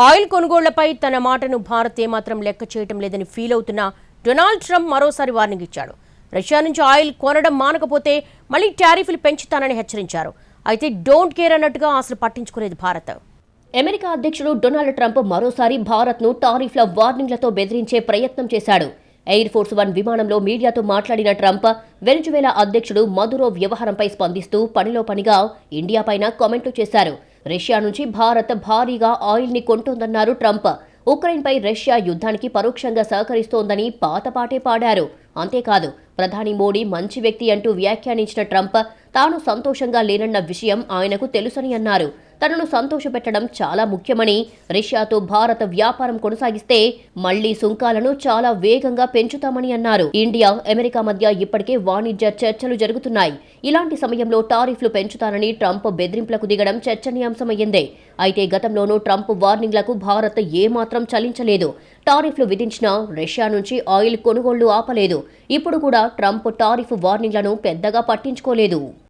Oil కొనుగోళ్లపై తన మాటను భారత్ ఏమాత్రం లెక్క చేయటం లేదని ఫీల్ అవుతున్న డొనాల్డ్ ట్రంప్ మరోసారి వార్నింగ్ ఇచ్చాడు. రష్యా నుంచి ఆయిల్ కొనడం మానకపోతే మళ్లీ టారిఫ్లు పెంచుతానని హెచ్చరించారు. అయితే డోంట్ కేర్ అన్నట్టుగా అసలు పట్టించుకునేది భారత్. అమెరికా అధ్యక్షుడు డొనాల్డ్ ట్రంప్ మరోసారి భారత్ను టారిఫ్ల వార్నింగ్లతో బెదిరించే ప్రయత్నం చేశాడు. ఎయిర్ ఫోర్స్ 1 విమానంలో మీడియాతో మాట్లాడిన ట్రంప్ వెనిజువేలా అధ్యక్షుడు మదురో వ్యవహారంపై స్పందిస్తూ పనిలో పనిగా ఇండియాపైన కామెంట్లు చేశారు. రష్యా నుంచి భారత్ భారీగా ఆయిల్ని కొంటోందన్నారు ట్రంప్. ఉక్రెయిన్పై రష్యా యుద్ధానికి పరోక్షంగా సహకరిస్తోందని పాతపాటే పాడారు. అంతేకాదు, ప్రధాని మోడీ మంచి వ్యక్తి అంటూ వ్యాఖ్యానించిన ట్రంప్ తాను సంతోషంగా లేనన్న విషయం ఆయనకు తెలుసని అన్నారు. తనను సంతోషపెట్టడం చాలా ముఖ్యమని, రష్యాతో భారత వ్యాపారం కొనసాగిస్తే మళ్లీ సుంకాలను చాలా వేగంగా పెంచుతామని అన్నారు. ఇండియా, అమెరికా మధ్య ఇప్పటికే వాణిజ్య చర్చలు జరుగుతున్నాయి. ఇలాంటి సమయంలో టారిఫ్లు పెంచుతానని ట్రంప్ బెదిరింపులకు దిగడం చర్చనీయాంశమయ్యిందే. అయితే గతంలోనూ ట్రంప్ వార్నింగ్లకు భారత్ ఏమాత్రం చలించలేదు. టారిఫ్లు విధించినా రష్యా నుంచి ఆయిల్ కొనుగోళ్లు ఆపలేదు. ఇప్పుడు కూడా ట్రంప్ టారిఫ్ వార్నింగ్లను పెద్దగా పట్టించుకోలేదు.